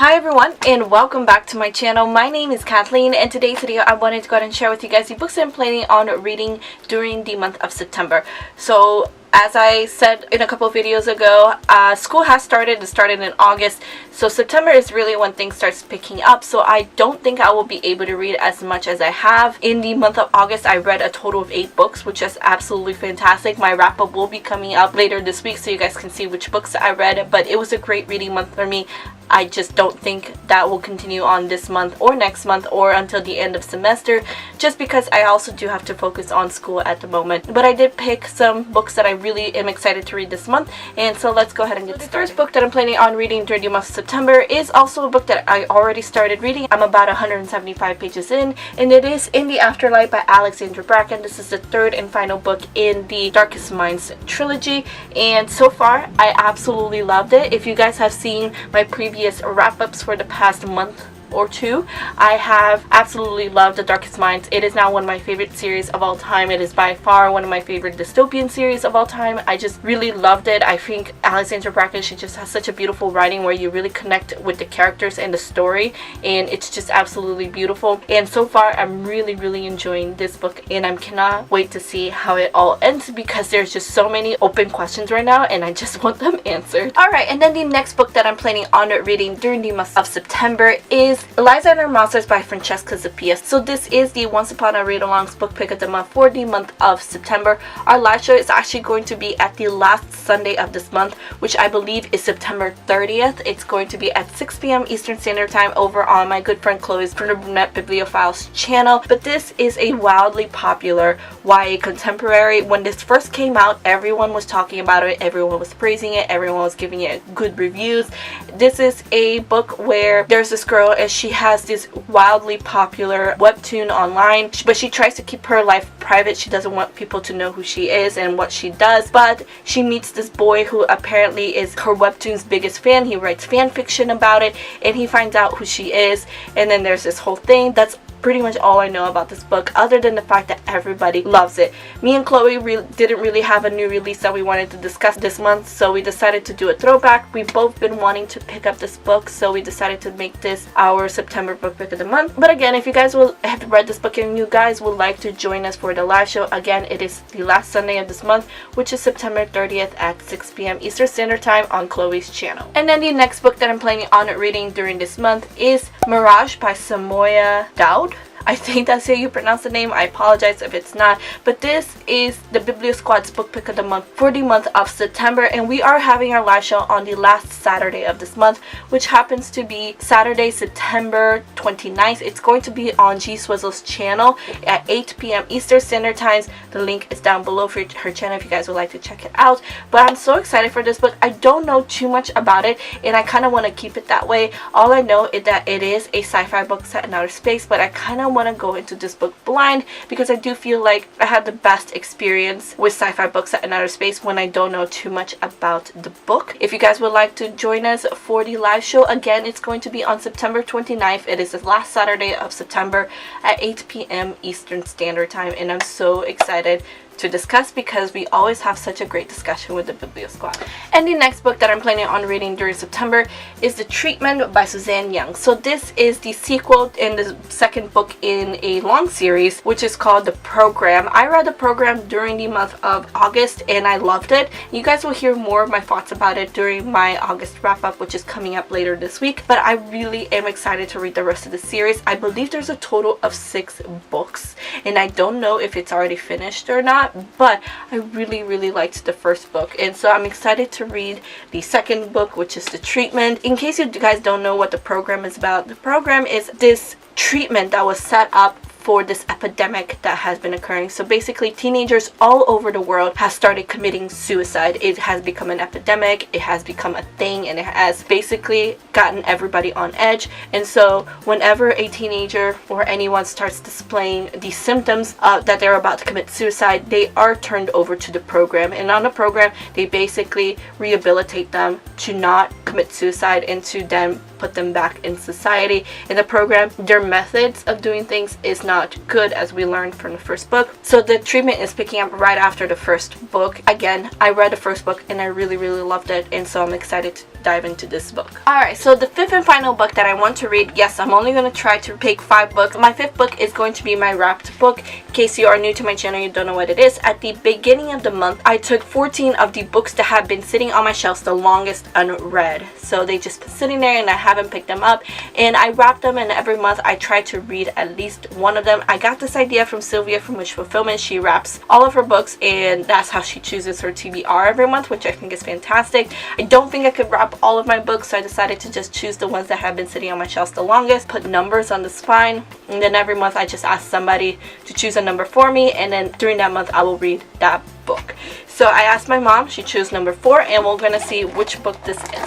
Hi everyone, and welcome back to my channel. My name is Kathleen, and today's video I wanted to go ahead and share with you guys the books that I'm planning on reading during the month of September. So as I said in a couple of videos ago, school has started. It started in August, so September is really when things starts picking up. So I don't think I will be able to read as much as I have. In the month of August, I read a total of 8 books, which is absolutely fantastic. My wrap-up will be coming up later this week, so you guys can see which books I read. But it was a great reading month for me. I just don't think that will continue on this month or next month or until the end of semester, just because I also do have to focus on school at the moment. But I did pick some books that I really am excited to read this month, and so let's go ahead and get started. The first book that I'm planning on reading during the month of September is also a book that I already started reading. I'm about 175 pages in, and it is In the Afterlife by Alexandra Bracken. This is the third and final book in the Darkest Minds trilogy, and so far I absolutely loved it. If you guys have seen my previous wrap-ups for the past month or two, I have absolutely loved The Darkest Minds. It is now one of my favorite series of all time. It is by far one of my favorite dystopian series of all time. I just really loved it. I think Alexandra Bracken, she just has such a beautiful writing where you really connect with the characters and the story, and it's just absolutely beautiful. And so far I'm really enjoying this book, and I cannot wait to see how it all ends, because there's just so many open questions right now and I just want them answered. Alright, and then the next book that I'm planning on reading during the month of September is Eliza and Her Monsters by Francesca Zappia. So this is the Once Upon a Read-Alongs book pick of the month for the month of September. Our live show is actually going to be at the last Sunday of this month, which I believe is September 30th. It's going to be at 6 p.m. Eastern Standard Time over on my good friend Chloe's Brunette Bibliophiles channel. But this is a wildly popular YA contemporary. When this first came out, everyone was talking about it, everyone was praising it, everyone was giving it good reviews. This is a book where there's this girl, and she has this wildly popular webtoon online, but she tries to keep her life private. She doesn't want people to know who she is and what she does, but she meets this boy who apparently is her webtoon's biggest fan. He writes fan fiction about it, and he finds out who she is, and then there's this whole thing. That's pretty much all I know about this book, other than the fact that everybody loves it. Me and Chloe didn't really have a new release that we wanted to discuss this month, so we decided to do a throwback. We've both been wanting to pick up this book, so we decided to make this our September book pick of the month. But again, if you guys will have read this book and you guys would like to join us for the live show, again, it is the last Sunday of this month, which is September 30th at 6 p.m. Eastern Standard Time on Chloe's channel. And then the next book that I'm planning on reading during this month is Mirage by Samoya Dowd. I think that's how you pronounce the name. I apologize if it's not. But this is the Biblio Squad's book pick of the month for the month of September. And we are having our live show on the last Saturday of this month, which happens to be Saturday, September 29th. It's going to be on G Swizzle's channel at 8 p.m. Eastern Standard Times. The link is down below for her channel if you guys would like to check it out. But I'm so excited for this book. I don't know too much about it, and I kind of want to keep it that way. All I know is that it is a sci-fi book set in outer space, but I kind of want to go into this book blind, because I do feel like I had the best experience with sci-fi books set in outer space when I don't know too much about the book. If you guys would like to join us for the live show, again, it's going to be on September 29th. It is the last Saturday of September at 8 p.m. Eastern Standard Time, and I'm so excited to discuss, because we always have such a great discussion with the Biblio Squad. And the next book that I'm planning on reading during September is The Treatment by Suzanne Young. So this is the sequel and the second book in a long series, which is called The Program. I read The Program during the month of August, and I loved it. You guys will hear more of my thoughts about it during my August wrap-up, which is coming up later this week. But I really am excited to read the rest of the series. I believe there's a total of 6 books, and I don't know if it's already finished or not, but I really liked the first book, and so I'm excited to read the second book, which is The Treatment. In case you guys don't know what The Program is about, The Program is this treatment that was set up for this epidemic that has been occurring. So basically, teenagers all over the world have started committing suicide. It has become an epidemic, it has become a thing, and it has basically gotten everybody on edge. And so whenever a teenager or anyone starts displaying the symptoms that they're about to commit suicide, they are turned over to the program. And on the program, they basically rehabilitate them to not commit suicide and to then put them back in society. In the program, their methods of doing things is not not good as we learned from the first book. So the treatment is picking up right after the first book. Again, I read the first book and I really loved it, and so I'm excited to dive into this book. Alright, so the fifth and final book that I want to read, yes, I'm only going to try to pick 5 books. My fifth book is going to be my wrapped book. In case you are new to my channel, you don't know what it is. At the beginning of the month, I took 14 of the books that have been sitting on my shelves the longest unread. So they just been sitting there and I haven't picked them up, and I wrap them, and every month I try to read at least one of them. I got this idea from Sylvia from Wish Fulfillment. She wraps all of her books and that's how she chooses her TBR every month, which I think is fantastic. I don't think I could wrap all of my books, so I decided to just choose the ones that have been sitting on my shelves the longest, put numbers on the spine, and then every month I just ask somebody to choose a number for me, and then during that month I will read that book. So I asked my mom, she chose number 4, and we're gonna see which book this is.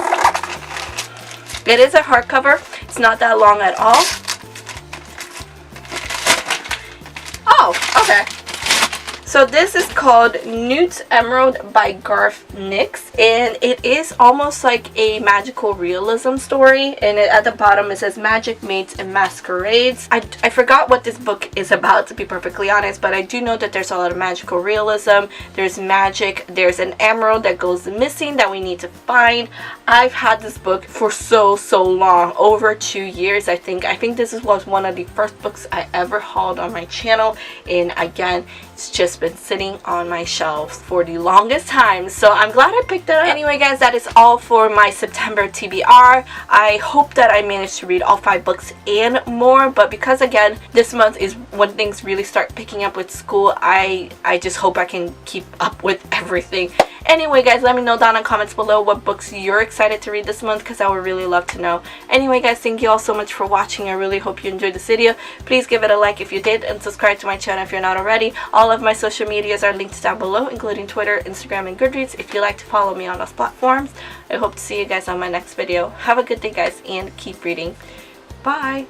It is a hardcover. It's not that long at all. Oh, okay. So this is called Newt's Emerald by Garth Nix, and it is almost like a magical realism story, and at the bottom it says Magic, Mates, and Masquerades. I forgot what this book is about, to be perfectly honest, but I do know that there's a lot of magical realism. There's magic, there's an emerald that goes missing that we need to find. I've had this book for so long, over 2 years I think. I think this was one of the first books I ever hauled on my channel, and again, it's just been sitting on my shelves for the longest time, so I'm glad I picked it up. Anyway guys, that is all for my September TBR. I hope that I managed to read all 5 books and more, but because again this month is when things really start picking up with school, I just hope I can keep up with everything. Anyway guys, let me know down in the comments below what books you're excited to read this month, because I would really love to know. Anyway guys, thank you all so much for watching. I really hope you enjoyed this video. Please give it a like if you did, and subscribe to my channel if you're not already. All of my social medias are linked down below, including Twitter, Instagram, and Goodreads if you like to follow me on those platforms. I hope to see you guys on my next video. Have a good day guys, and keep reading. Bye!